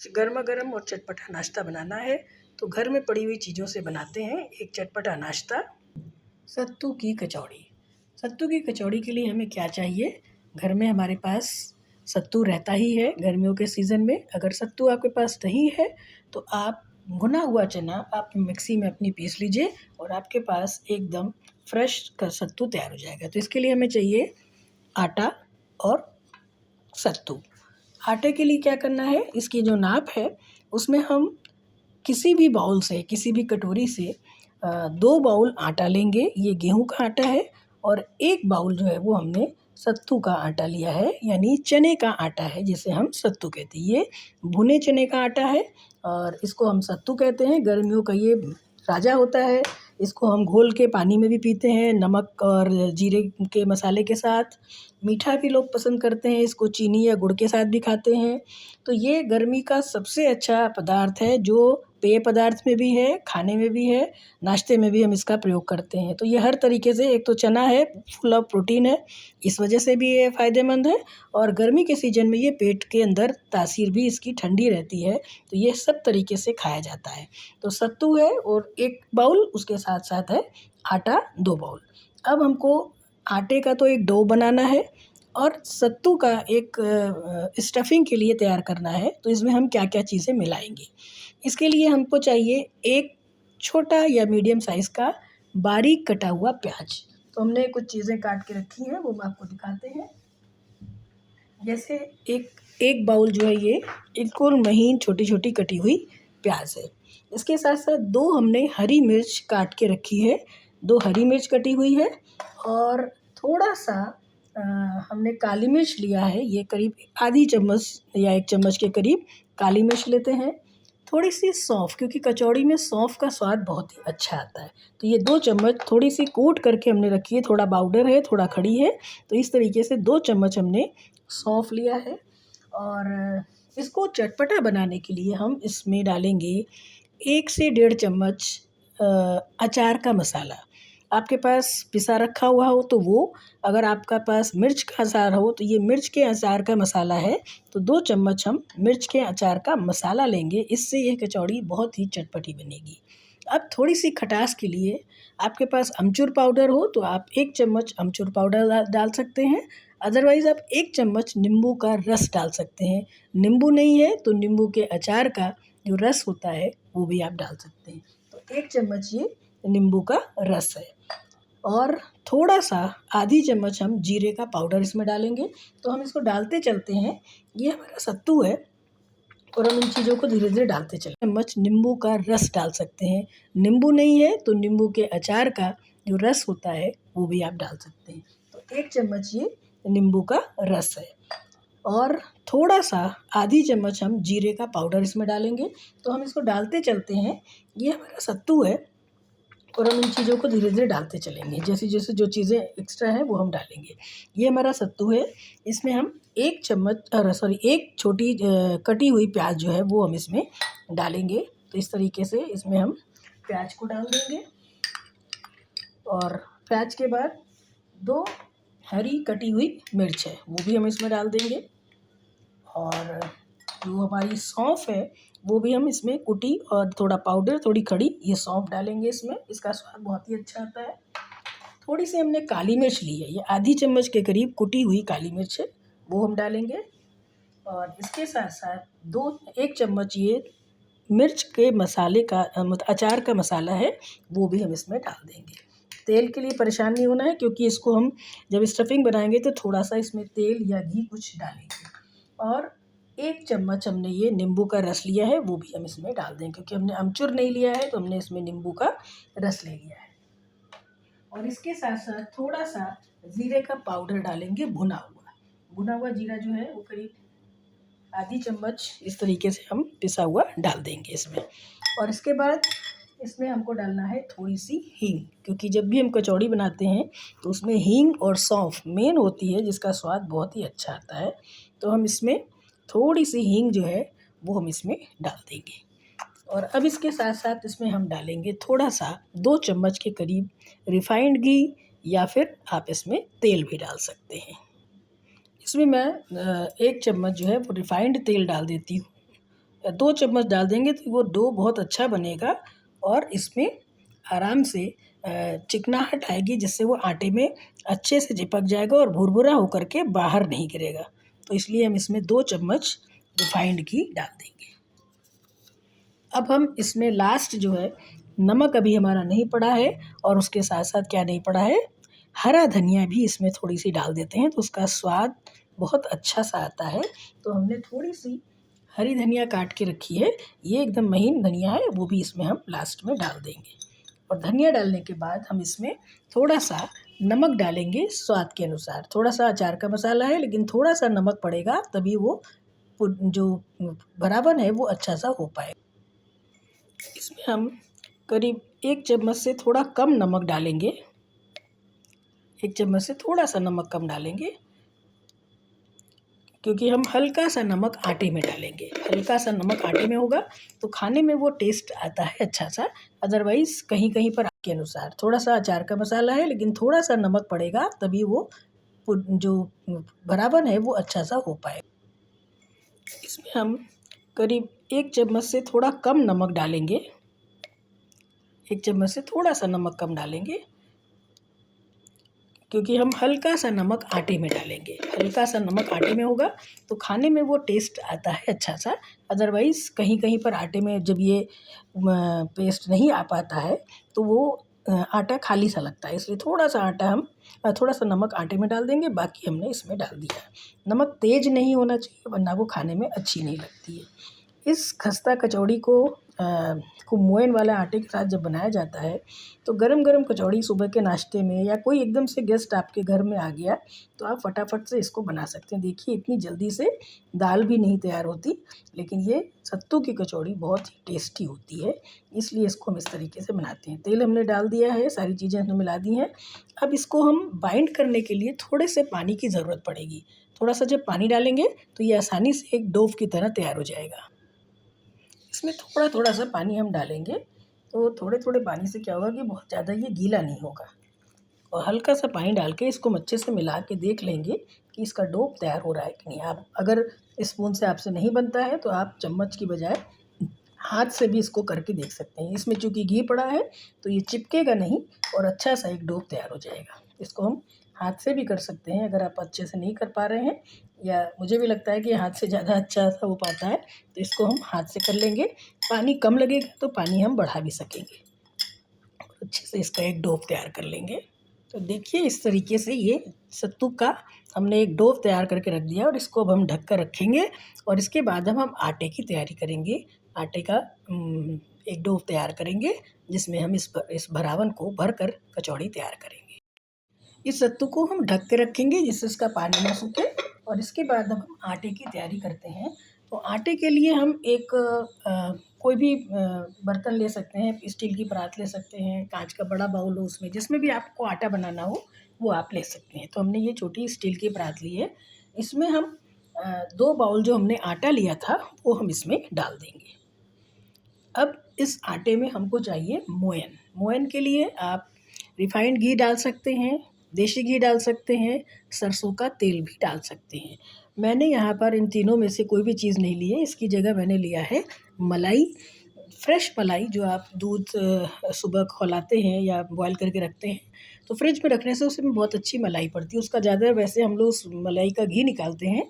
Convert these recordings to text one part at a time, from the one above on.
गर्मा गर्म और चटपटा नाश्ता बनाना है तो घर में पड़ी हुई चीज़ों से बनाते हैं एक चटपटा नाश्ता, सत्तू की कचौड़ी। सत्तू की कचौड़ी के लिए हमें क्या चाहिए? घर में हमारे पास सत्तू रहता ही है गर्मियों के सीज़न में। अगर सत्तू आपके पास नहीं है तो आप भुना हुआ चना आप मिक्सी में अपनी पीस लीजिए और आपके पास एकदम फ्रेश का सत्तू तैयार हो जाएगा। तो इसके लिए हमें चाहिए आटा और सत्तू। आटे के लिए क्या करना है, इसकी जो नाप है उसमें हम किसी भी बाउल से, किसी भी कटोरी से 2 बाउल आटा लेंगे। ये गेहूं का आटा है और 1 बाउल जो है वो हमने सत्तू का आटा लिया है, यानी चने का आटा है जिसे हम सत्तू कहते हैं। ये भुने चने का आटा है और इसको हम सत्तू कहते हैं। गर्मियों का ये राजा होता है। इसको हम घोल के पानी में भी पीते हैं, नमक और जीरे के मसाले के साथ। मीठा भी लोग पसंद करते हैं, इसको चीनी या गुड़ के साथ भी खाते हैं। तो ये गर्मी का सबसे अच्छा पदार्थ है जो पेय पदार्थ में भी है, खाने में भी है, नाश्ते में भी हम इसका प्रयोग करते हैं। तो ये हर तरीके से, एक तो चना है, फुल ऑफ प्रोटीन है, इस वजह से भी ये फ़ायदेमंद है और गर्मी के सीज़न में ये पेट के अंदर तासीर भी इसकी ठंडी रहती है। तो ये सब तरीके से खाया जाता है। तो सत्तू है और 1 बाउल, उसके साथ-साथ है आटा 2 बाउल। अब हमको आटे का तो एक डो बनाना है और सत्तू का एक स्टफिंग के लिए तैयार करना है। तो इसमें हम क्या-क्या चीज़ें मिलाएंगे? इसके लिए हमको चाहिए एक छोटा या मीडियम साइज़ का बारीक कटा हुआ प्याज। तो हमने कुछ चीज़ें काट के रखी हैं, वो हम आपको दिखाते हैं। जैसे एक बाउल जो है ये बिल्कुल महीन छोटी-छोटी कटी हुई प्याज है। इसके साथ-साथ 2 हमने हरी मिर्च काट के रखी है, 2 हरी मिर्च कटी हुई है और थोड़ा-सा हमने काली मिर्च लिया है। ये करीब आधी चम्मच या 1 चम्मच के करीब काली मिर्च लेते हैं। थोड़ी-सी सौंफ, क्योंकि कचौड़ी में सौंफ का स्वाद बहुत ही अच्छा आता है। तो ये 2 चम्मच थोड़ी-सी कूट करके हमने रखी है, थोड़ा पाउडर है, थोड़ा खड़ी है। तो इस तरीके से 2 चम्मच हमने सौंफ लिया है और इसको चटपटा बनाने के लिए हम इसमें डालेंगे 1 से 1.5 चम्मच अचार का मसाला। आपके पास पिसा रखा हुआ हो तो वो, अगर आपका पास मिर्च का अचार हो तो ये मिर्च के अचार का मसाला है। तो 2 चम्मच हम मिर्च के अचार का मसाला लेंगे, इससे ये कचौड़ी बहुत ही चटपटी बनेगी। अब थोड़ी-सी खटास के लिए आपके पास अमचूर पाउडर हो तो आप 1 चम्मच अमचूर पाउडर डाल सकते हैं। अदरवाइज़ आप 1 चम्मच नींबू का रस डाल सकते हैं। नींबू नहीं है तो नींबू के अचार का जो रस होता है वो भी आप डाल सकते हैं। तो 1 चम्मच ये नींबू का रस है और थोड़ा-सा आधी चम्मच हम जीरे का पाउडर इसमें डालेंगे। तो हम इसको डालते चलते हैं। ये हमारा सत्तू है और हम इन चीज़ों को धीरे-धीरे डालते चलें। चम्मच नींबू का रस डाल सकते हैं। नींबू नहीं है तो नींबू के अचार का जो रस होता है वो भी आप डाल सकते हैं। तो 1 चम्मच ये नींबू का रस है और थोड़ा-सा आधी चम्मच हम जीरे का पाउडर इसमें डालेंगे। तो हम इसको डालते चलते हैं। ये हमारा सत्तू है और हम इन चीज़ों को धीरे-धीरे डालते चलेंगे। जैसे-जैसे जो चीज़ें एक्स्ट्रा हैं वो हम डालेंगे। ये हमारा सत्तू है, इसमें हम 1 छोटी कटी हुई प्याज़ जो है वो हम इसमें डालेंगे। तो इस तरीके से इसमें हम प्याज़ को डाल देंगे और प्याज़ के बाद 2 हरी कटी हुई मिर्च है वो भी हम इसमें डाल देंगे और जो हमारी सौंफ है वो भी हम इसमें कुटी और थोड़ा पाउडर, थोड़ी खड़ी ये सौंफ डालेंगे इसमें, इसका स्वाद बहुत ही अच्छा आता है। थोड़ी-सी हमने काली मिर्च ली है, ये आधी चम्मच के करीब कुटी हुई काली मिर्च है, वो हम डालेंगे और इसके साथ-साथ 1 चम्मच ये मिर्च के मसाले का अचार का मसाला है, वो भी हम इसमें डाल देंगे। तेल के लिए परेशान नहीं होना है क्योंकि इसको हम जब स्टफिंग बनाएँगे तो थोड़ा-सा इसमें तेल या घी कुछ डालेंगे और 1 चम्मच हमने ये नींबू का रस लिया है, वो भी हम इसमें डाल देंगे क्योंकि हमने अमचूर नहीं लिया है तो हमने इसमें नींबू का रस ले लिया है। और इसके साथ-साथ थोड़ा-सा ज़ीरे का पाउडर डालेंगे भुना हुआ। भुना हुआ जीरा जो है वो करीब आधी चम्मच इस तरीके से हम पिसा हुआ डाल देंगे इसमें और इसके बाद इसमें हमको डालना है थोड़ी-सी हींग, क्योंकि जब भी हम कचौड़ी बनाते हैं तो उसमें हींग और सौंफ मेन होती है जिसका स्वाद बहुत ही अच्छा आता है। तो हम इसमें थोड़ी-सी हींग जो है वो हम इसमें डाल देंगे और अब इसके साथ-साथ इसमें हम डालेंगे थोड़ा-सा 2 चम्मच के करीब रिफाइंड घी या फिर आप इसमें तेल भी डाल सकते हैं। इसमें मैं 1 चम्मच जो है वो रिफाइंड तेल डाल देती हूँ 2 चम्मच डाल देंगे तो वो डो बहुत अच्छा बनेगा और इसमें आराम से चिकनाहट आएगी, जिससे वो आटे में अच्छे से चिपक जाएगा और भुरभुरा होकर के बाहर नहीं गिरेगा। तो इसलिए हम इसमें 2 चम्मच रिफाइंड घी डाल देंगे। अब हम इसमें लास्ट जो है, नमक अभी हमारा नहीं पड़ा है और उसके साथ साथ क्या नहीं पड़ा है, हरा धनिया भी इसमें थोड़ी सी डाल देते हैं तो उसका स्वाद बहुत अच्छा सा आता है। तो हमने थोड़ी सी हरी धनिया काट के रखी है, ये एकदम महीन धनिया है, वो भी इसमें हम लास्ट में डाल देंगे। और धनिया डालने के बाद हम इसमें थोड़ा सा नमक डालेंगे स्वाद के अनुसार। थोड़ा सा अचार का मसाला है लेकिन थोड़ा सा नमक पड़ेगा, तभी वो जो भरावन है वो अच्छा सा हो पाए। इसमें हम करीब 1 चम्मच से थोड़ा कम नमक डालेंगे, 1 चम्मच से थोड़ा सा नमक कम डालेंगे, क्योंकि हम हल्का सा नमक आटे में डालेंगे। हल्का सा नमक आटे में होगा तो खाने में वो टेस्ट आता है अच्छा सा। अदरवाइज़ कहीं कहीं पर आपके अनुसार थोड़ा सा अचार का मसाला है लेकिन थोड़ा सा नमक पड़ेगा, तभी वो जो भरावन है वो अच्छा सा हो पाए। इसमें हम करीब 1 चम्मच से थोड़ा कम नमक डालेंगे, 1 चम्मच से थोड़ा सा नमक कम डालेंगे, क्योंकि हम हल्का सा नमक आटे में डालेंगे। हल्का सा नमक आटे में होगा तो खाने में वो टेस्ट आता है अच्छा सा। अदरवाइज़ कहीं कहीं पर आटे में जब ये पेस्ट नहीं आ पाता है तो वो आटा खाली सा लगता है, इसलिए थोड़ा सा आटा हम थोड़ा सा नमक आटे में डाल देंगे, बाकी हमने इसमें डाल दिया है। नमक तेज़ नहीं होना चाहिए वरना वो खाने में अच्छी नहीं लगती है। इस खस्ता कचौड़ी को खूब मोयन वाला आटे के साथ जब बनाया जाता है तो गरम गरम कचौड़ी सुबह के नाश्ते में, या कोई एकदम से गेस्ट आपके घर में आ गया तो आप फटाफट से इसको बना सकते हैं। देखिए इतनी जल्दी से दाल भी नहीं तैयार होती, लेकिन ये सत्तू की कचौड़ी बहुत ही टेस्टी होती है, इसलिए इसको हम इस तरीके से बनाते हैं। तेल हमने डाल दिया है, सारी चीज़ें हमने मिला दी हैं। अब इसको हम बाइंड करने के लिए थोड़े से पानी की ज़रूरत पड़ेगी। थोड़ा सा जब पानी डालेंगे तो ये आसानी से एक डोव की तरह तैयार हो जाएगा। इसमें थोड़ा थोड़ा सा पानी हम डालेंगे, तो थोड़े थोड़े पानी से क्या होगा कि बहुत ज़्यादा ये गीला नहीं होगा। और हल्का सा पानी डाल के इसको अच्छे से मिला के देख लेंगे कि इसका डो तैयार हो रहा है कि नहीं। आप अगर स्पून से आपसे नहीं बनता है तो आप चम्मच की बजाय हाथ से भी इसको करके देख सकते हैं। इसमें चूँकि घी पड़ा है तो ये चिपकेगा नहीं और अच्छा सा एक डो तैयार हो जाएगा। इसको हम हाथ से भी कर सकते हैं अगर आप अच्छे से नहीं कर पा रहे हैं, या मुझे भी लगता है कि हाथ से ज़्यादा अच्छा सा हो पाता है, तो इसको हम हाथ से कर लेंगे। पानी कम लगेगा तो पानी हम बढ़ा भी सकेंगे। अच्छे से इसका एक डो तैयार कर लेंगे। तो देखिए इस तरीके से ये सत्तू का हमने एक डो तैयार करके रख दिया और इसको अब हम ढक कर रखेंगे। और इसके बाद हम आटे की तैयारी करेंगे। आटे का एक डो तैयार करेंगे जिसमें हम इस भरावन को भर कर कचौड़ी तैयार करेंगे। इस सत्तू को हम ढक के रखेंगे जिससे इसका पानी ना सूखे। और इसके बाद अब हम आटे की तैयारी करते हैं। तो आटे के लिए हम एक कोई भी बर्तन ले सकते हैं, स्टील की परात ले सकते हैं, कांच का बड़ा बाउल हो, उसमें जिसमें भी आपको आटा बनाना हो वो आप ले सकते हैं। तो हमने ये छोटी स्टील की परात ली है, इसमें हम 2 बाउल जो हमने आटा लिया था वो हम इसमें डाल देंगे। अब इस आटे में हमको चाहिए मोयन। मोयन के लिए आप रिफाइंड घी डाल सकते हैं, देसी घी डाल सकते हैं, सरसों का तेल भी डाल सकते हैं। मैंने यहाँ पर इन तीनों में से कोई भी चीज़ नहीं ली है, इसकी जगह मैंने लिया है मलाई। फ्रेश मलाई जो आप दूध सुबह खौलाते हैं या बॉयल करके रखते हैं तो फ्रिज में रखने से उसमें बहुत अच्छी मलाई पड़ती है। उसका ज़्यादा वैसे हम लोग उस मलाई का घी निकालते हैं,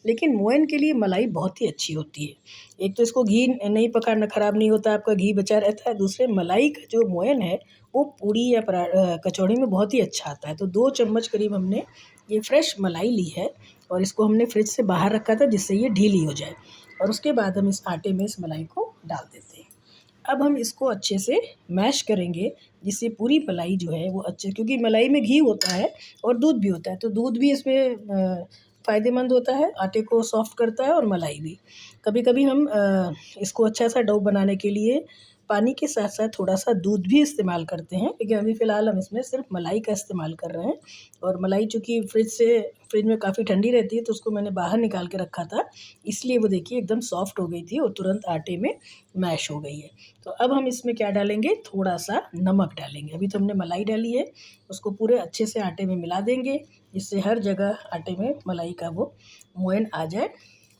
लेकिन मोयन के लिए मलाई बहुत ही अच्छी होती है। एक तो इसको घी नहीं पकाना, ख़राब नहीं होता, आपका घी बचा रहता है। दूसरे मलाई का जो मोयन है वो पूड़ी या कचौड़ी में बहुत ही अच्छा आता है। तो 2 चम्मच करीब हमने ये फ्रेश मलाई ली है और इसको हमने फ्रिज से बाहर रखा था जिससे ये ढीली हो जाए। और उसके बाद हम इस आटे में इस मलाई को डाल देते हैं। अब हम इसको अच्छे से मैश करेंगे जिससे पूरी मलाई जो है वो अच्छे, क्योंकि मलाई में घी होता है और दूध भी होता है, तो दूध भी इसमें फ़ायदेमंद होता है, आटे को सॉफ्ट करता है और मलाई भी। कभी कभी हम इसको अच्छा सा डो बनाने के लिए पानी के साथ साथ थोड़ा सा दूध भी इस्तेमाल करते हैं, लेकिन अभी फ़िलहाल हम इसमें सिर्फ मलाई का इस्तेमाल कर रहे हैं। और मलाई चूँकि फ्रिज में काफ़ी ठंडी रहती है तो उसको मैंने बाहर निकाल के रखा था, इसलिए वो देखिए एकदम सॉफ्ट हो गई थी और तुरंत आटे में मैश हो गई है। तो अब हम इसमें क्या डालेंगे, थोड़ा सा नमक डालेंगे। अभी तो हमने मलाई डाली है, उसको पूरे अच्छे से आटे में मिला देंगे जिससे हर जगह आटे में मलाई का वो मोयन आ जाए।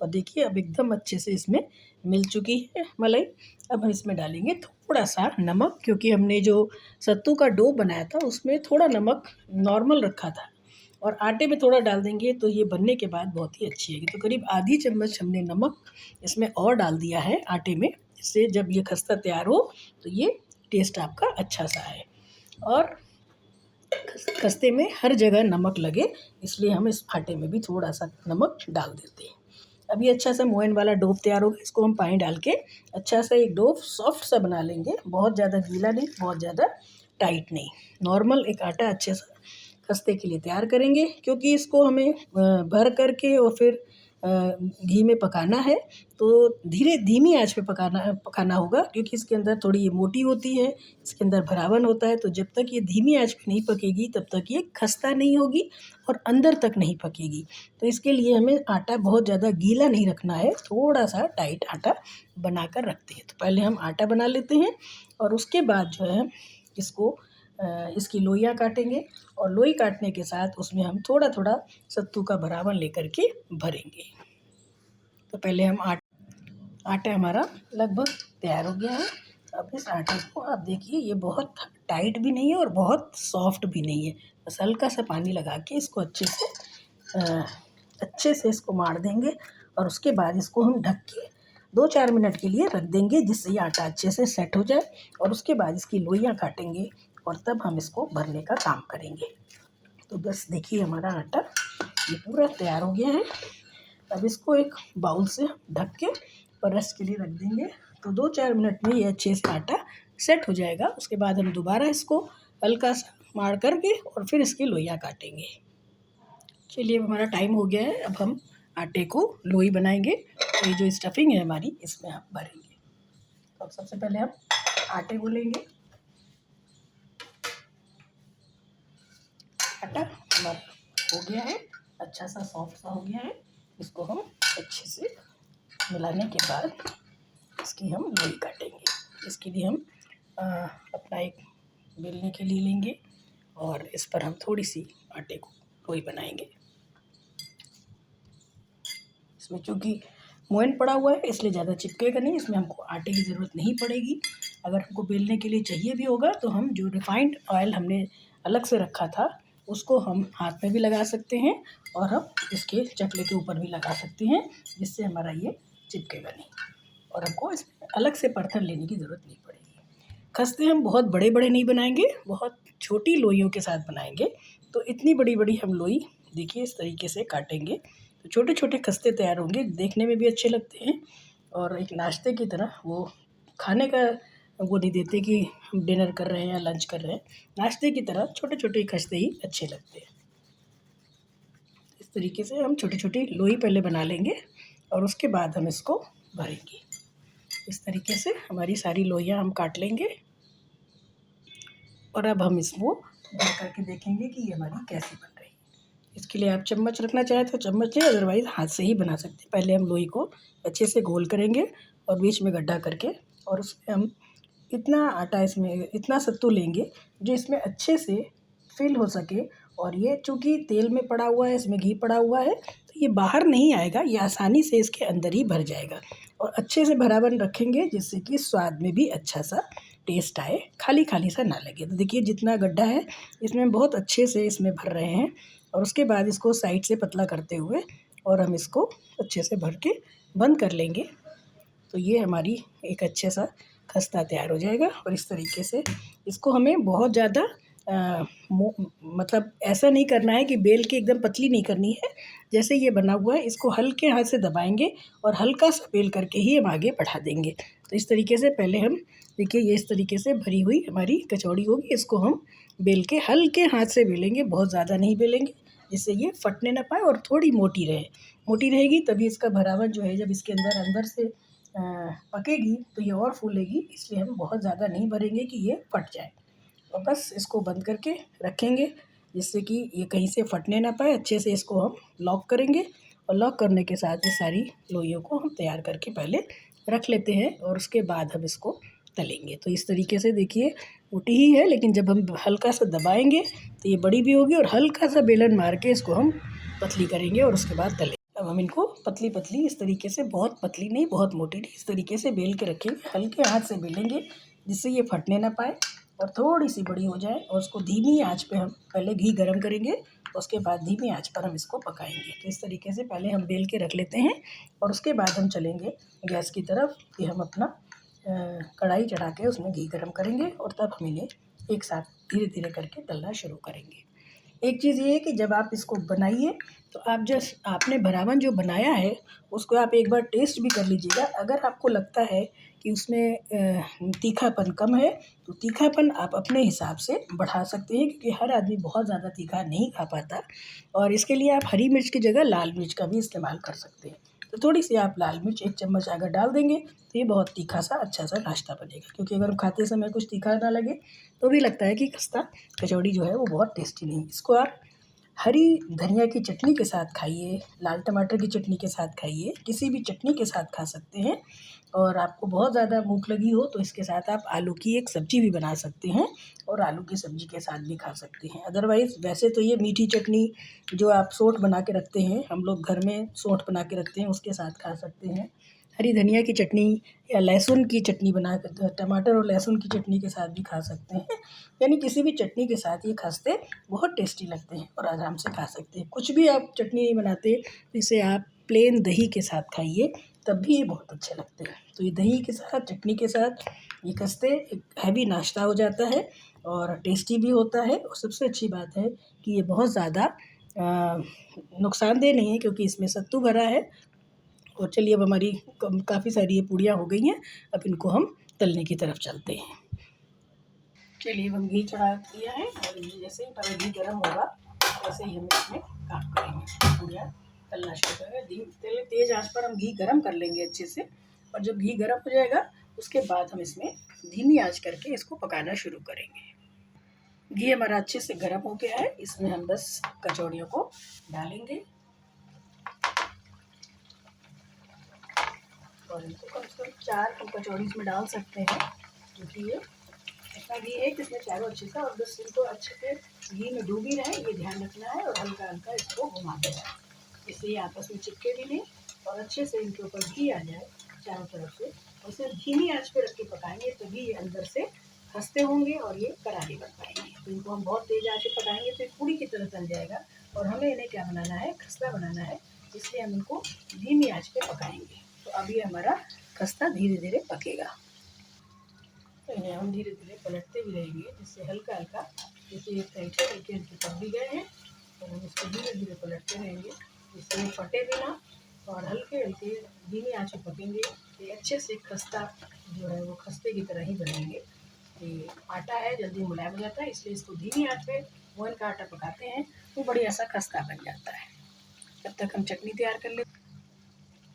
और देखिए अब एकदम अच्छे से इसमें मिल चुकी है मलाई। अब हम इसमें डालेंगे थोड़ा सा नमक, क्योंकि हमने जो सत्तू का डो बनाया था उसमें थोड़ा नमक नॉर्मल रखा था, और आटे में थोड़ा डाल देंगे तो ये बनने के बाद बहुत ही अच्छी आएगी। तो करीब आधी चम्मच हमने नमक इसमें और डाल दिया है आटे में, इससे जब ये खस्ता तैयार हो तो ये टेस्ट आपका अच्छा सा आए। और खस्ते में हर जगह नमक लगे, इसलिए हम इस आटे में भी थोड़ा सा नमक डाल देते हैं। अब ये अच्छा सा मोयन वाला डो तैयार होगा। इसको हम पानी डाल के अच्छा सा एक डो सॉफ्ट सा बना लेंगे, बहुत ज़्यादा गीला नहीं, बहुत ज़्यादा टाइट नहीं, नॉर्मल एक आटा अच्छे सा खस्ते के लिए तैयार करेंगे। क्योंकि इसको हमें भर करके और फिर घी में पकाना है, तो धीमी आंच पे पकाना होगा, क्योंकि इसके अंदर थोड़ी ये मोटी होती है, इसके अंदर भरावन होता है। तो जब तक ये धीमी आंच पे नहीं पकेगी तब तक ये खस्ता नहीं होगी और अंदर तक नहीं पकेगी। तो इसके लिए हमें आटा बहुत ज़्यादा गीला नहीं रखना है, थोड़ा सा टाइट आटा बनाकर रखते हैं। तो पहले हम आटा बना लेते हैं और उसके बाद जो है इसकी लोइयाँ काटेंगे, और लोई काटने के साथ उसमें हम थोड़ा थोड़ा सत्तू का भरावन लेकर के भरेंगे। तो पहले हम आटा हमारा लगभग तैयार हो गया है। अब इस आटे को आप देखिए, ये बहुत टाइट भी नहीं है और बहुत सॉफ्ट भी नहीं है, बस हल्का सा पानी लगा के इसको अच्छे से इसको मार देंगे, और उसके बाद इसको हम ढक के 2-4 मिनट के लिए रख देंगे, जिससे ये आटा अच्छे से सेट हो जाए। और उसके बाद इसकी लोइयाँ काटेंगे और तब हम इसको भरने का काम करेंगे। तो बस देखिए, हमारा आटा ये पूरा तैयार हो गया है। अब इसको एक बाउल से ढक के और रेस्ट के लिए रख देंगे। तो 2-4 मिनट में ये अच्छे से आटा सेट हो जाएगा। उसके बाद हम दोबारा इसको हल्का सा मार करके और फिर इसकी लोइयाँ काटेंगे। चलिए, अब हमारा टाइम हो गया है। अब हम आटे को लोई बनाएंगे। तो ये जो स्टफिंग है हमारी, इसमें हम भरेंगे। तो अब सबसे पहले हम आटे को लेंगे। आटा हमारा हो गया है, अच्छा सा सॉफ्ट सा हो गया है। इसको हम अच्छे से मिलाने के बाद इसकी हम लोई काटेंगे। इसके लिए हम अपना एक बेलने के लिए लेंगे और इस पर हम थोड़ी सी आटे को लोई बनाएंगे। इसमें चूँकि मोयन पड़ा हुआ है इसलिए ज़्यादा चिपकेगा नहीं, इसमें हमको आटे की ज़रूरत नहीं पड़ेगी। अगर हमको बेलने के लिए चाहिए भी होगा तो हम जो रिफाइंड ऑयल हमने अलग से रखा था उसको हम हाथ में भी लगा सकते हैं, और हम इसके चकले के ऊपर भी लगा सकते हैं, जिससे हमारा ये चिपकेगा नहीं और हमको इसमें अलग से पत्थर लेने की ज़रूरत नहीं पड़ेगी। खस्ते हम बहुत बड़े बड़े नहीं बनाएंगे, बहुत छोटी लोइयों के साथ बनाएंगे। तो इतनी बड़ी बड़ी हम लोई देखिए इस तरीके से काटेंगे, तो छोटे छोटे खस्ते तैयार होंगे, देखने में भी अच्छे लगते हैं और एक नाश्ते की तरह, वो खाने का वो नहीं देते कि हम डिनर कर रहे हैं या लंच कर रहे हैं, नाश्ते की तरह छोटे छोटे खस्ते ही अच्छे लगते हैं। इस तरीके से हम छोटी छोटी लोई पहले बना लेंगे और उसके बाद हम इसको भरेंगे। इस तरीके से हमारी सारी लोइयाँ हम काट लेंगे और अब हम इसको भर करके देखेंगे कि ये हमारी कैसी बन रही है। इसके लिए आप चम्मच रखना चाहें तो चम्मच है, अदरवाइज़ हाथ से ही बना सकते हैं। पहले हम लोई को अच्छे से गोल करेंगे और बीच में गड्ढा करके, और उसमें हम इतना आटा, इसमें इतना सत्तू लेंगे जो इसमें अच्छे से फिल हो सके। और ये चूँकि तेल में पड़ा हुआ है, इसमें घी पड़ा हुआ है, तो ये बाहर नहीं आएगा, ये आसानी से इसके अंदर ही भर जाएगा। और अच्छे से भरावन रखेंगे जिससे कि स्वाद में भी अच्छा सा टेस्ट आए, खाली खाली सा ना लगे। तो देखिए जितना गड्ढा है इसमें बहुत अच्छे से इसमें भर रहे हैं, और उसके बाद इसको साइड से पतला करते हुए और हम इसको अच्छे से भर के बंद कर लेंगे। तो ये हमारी एक अच्छे सा खस्ता तैयार हो जाएगा। और इस तरीके से इसको हमें बहुत ज़्यादा मतलब ऐसा नहीं करना है कि बेल के एकदम पतली नहीं करनी है। जैसे ये बना हुआ है इसको हल्के हाथ से दबाएंगे और हल्का सा बेल करके ही हम आगे बढ़ा देंगे। तो इस तरीके से पहले हम देखिए, ये इस तरीके से भरी हुई हमारी कचौड़ी होगी। इसको हम बेल के हल्के हाथ से बेलेंगे, बहुत ज़्यादा नहीं बेलेंगे, जिससे ये फटने ना पाए और थोड़ी मोटी रहे। मोटी रहेगी तभी इसका भरावन जो है जब इसके अंदर से पकेगी तो ये और फूलेगी, इसलिए हम बहुत ज़्यादा नहीं भरेंगे कि ये फट जाए। और बस इसको बंद करके रखेंगे जिससे कि ये कहीं से फटने ना पाए। अच्छे से इसको हम लॉक करेंगे और लॉक करने के साथ ये सारी लोइयों को हम तैयार करके पहले रख लेते हैं और उसके बाद हम इसको तलेंगे। तो इस तरीके से देखिए मोटी ही है, लेकिन जब हम हल्का सा दबाएंगे तो ये बड़ी भी होगी, और हल्का सा बेलन मार के इसको हम पतली करेंगे और उसके बाद तलेंगे। अब अब हम इनको पतली पतली इस तरीके से, बहुत पतली नहीं बहुत मोटी नहीं, इस तरीके से बेल के रखेंगे। हल्के हाथ से बेलेंगे जिससे ये फटने ना पाए और थोड़ी सी बड़ी हो जाए। और उसको धीमी आंच पे हम पहले घी गरम करेंगे, उसके बाद धीमी आंच पर हम इसको पकाएंगे। तो इस तरीके से पहले हम बेल के रख लेते हैं और उसके बाद हम चलेंगे गैस की तरफ कि हम अपना कढ़ाई चढ़ा के उसमें घी गरम करेंगे और तब हम इन्हें एक साथ धीरे धीरे करके तलना शुरू करेंगे। एक चीज़ ये है कि जब आप इसको बनाइए तो आप जस्ट आपने भरावन जो बनाया है उसको आप एक बार टेस्ट भी कर लीजिएगा। अगर आपको लगता है कि उसमें तीखापन कम है तो तीखापन आप अपने हिसाब से बढ़ा सकते हैं, क्योंकि हर आदमी बहुत ज़्यादा तीखा नहीं खा पाता। और इसके लिए आप हरी मिर्च की जगह लाल मिर्च का भी इस्तेमाल कर सकते हैं। तो थोड़ी सी आप लाल मिर्च 1 चम्मच अगर डाल देंगे तो ये बहुत तीखा सा अच्छा सा नाश्ता बनेगा। क्योंकि अगर खाते समय कुछ तीखा ना लगे तो भी लगता है कि खस्ता कचौड़ी जो है वो बहुत टेस्टी नहीं है। इसको आप हरी धनिया की चटनी के साथ खाइए, लाल टमाटर की चटनी के साथ खाइए, किसी भी चटनी के साथ खा सकते हैं। और आपको बहुत ज़्यादा भूख लगी हो तो इसके साथ आप आलू की एक सब्ज़ी भी बना सकते हैं और आलू की सब्ज़ी के साथ भी खा सकते हैं। अदरवाइज़ वैसे तो ये मीठी चटनी जो आप सौंठ बना के रखते हैं, हम लोग घर में सौंठ बना के रखते हैं, उसके साथ खा सकते हैं। हरी धनिया की चटनी या लहसुन की चटनी बना कर, टमाटर और लहसुन की चटनी के साथ भी खा सकते हैं। यानी किसी भी चटनी के साथ ये खस्ते बहुत टेस्टी लगते हैं और आराम से खा सकते हैं। कुछ भी आप चटनी नहीं बनाते तो इसे आप प्लेन दही के साथ खाइए, तब भी ये बहुत अच्छे लगते हैं। तो ये दही के साथ, चटनी के साथ ये खस्ते एक हैवी नाश्ता हो जाता है और टेस्टी भी होता है। और सबसे अच्छी बात है कि ये बहुत ज़्यादा नुकसानदेह नहीं है, क्योंकि इसमें सत्तू भरा है। और चलिए अब हमारी काफ़ी सारी ये पूड़ियाँ हो गई हैं, अब इनको हम तलने की तरफ चलते हैं। चलिए अब हम घी चढ़ा दिया है और जैसे ही हमारा घी गर्म होगा वैसे ही हम इसमें काम करेंगे, पूड़ियाँ तलना शुरू करेंगे। तेज़ आंच पर हम घी गर्म कर लेंगे अच्छे से, और जब घी गर्म हो जाएगा उसके बाद हम इसमें धीमी आंच करके इसको पकाना शुरू करेंगे। घी हमारा अच्छे से गर्म हो गया है, इसमें हम बस कचौड़ियों को डालेंगे और इनको कम से कम 4 हम कचौड़ी इसमें डाल सकते हैं, क्योंकि ये इतना घी है कि इसमें चारों अच्छे से, और बस इनको अच्छे से घी में डूबी रहे ये ध्यान रखना है। और हल्का हल्का इसको घुमा देना है, इससे ये आपस में चिपके भी नहीं और अच्छे से इनके ऊपर घी आ जाए चारों तरफ से। और इसे धीमी आंच पे रख के पकाएंगे तभी ये अंदर से खस्ते होंगे और ये करारे बन पाएंगे। तो इनको हम बहुत तेज आंच पे पकाएंगे तो ये पूड़ी की तरह तल जाएगा, और हमें इन्हें क्या बनाना है, खस्ता बनाना है, इसलिए हम इनको धीमी आंच पे पकाएंगे। तो अभी हमारा खस्ता धीरे धीरे पकेगा, तो इन्हें हम धीरे धीरे पलटते भी रहेंगे, जिससे हल्का हल्का, जैसे एक साइड से हल्के हल्के पक भी गए हैं और हम इसको धीरे धीरे पलटते रहेंगे जिससे ये फटे भी ना, और हल्के हल्के धीमी आंच पे पकेंगे। ये अच्छे से खस्ता जो है वो खस्ते की तरह ही बनेंगे। ये आटा है जल्दी मुलायम हो जाता है, इसलिए इसको धीमी आंच पे मोहन का आटा पकाते हैं तो बढ़िया सा खस्ता बन जाता है। तब तक हम चटनी तैयार कर लेते हैं।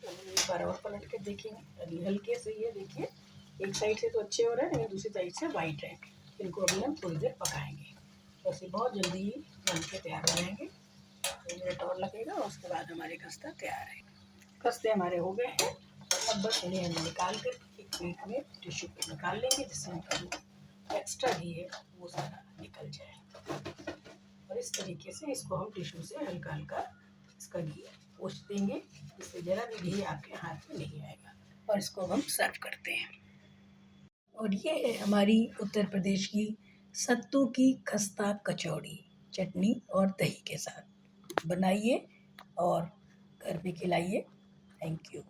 एक बार और पलट के देखेंगे, अभी हल्के से ये देखिए एक साइड से तो अच्छे हो रहे हैं लेकिन दूसरी साइड से वाइट है। इनको अभी हम थोड़ी देर पकाएंगे, वैसे बहुत जल्दी ही बन के तैयार हो जाएंगे। 2 मिनट और लगेगा और उसके बाद हमारे खस्ता तैयार है। खस्ते हमारे हो गए हैं, अब बस इन्हें हम निकाल कर एक प्लेट में टिश्यू पे निकाल लेंगे, जिससे उनका जो एक्स्ट्रा घी है वो सारा निकल जाए। और इस तरीके से इसको हम टिश्यू से हल्का हल्का इसका घी पोंछ देंगे, जिससे ज़रा भी घी आपके हाथ में नहीं आएगा। और इसको हम सर्व करते हैं। और ये है हमारी उत्तर प्रदेश की सत्तू की खस्ता कचौड़ी, चटनी और दही के साथ। बनाइए और घर पे खिलाइए। Thank you.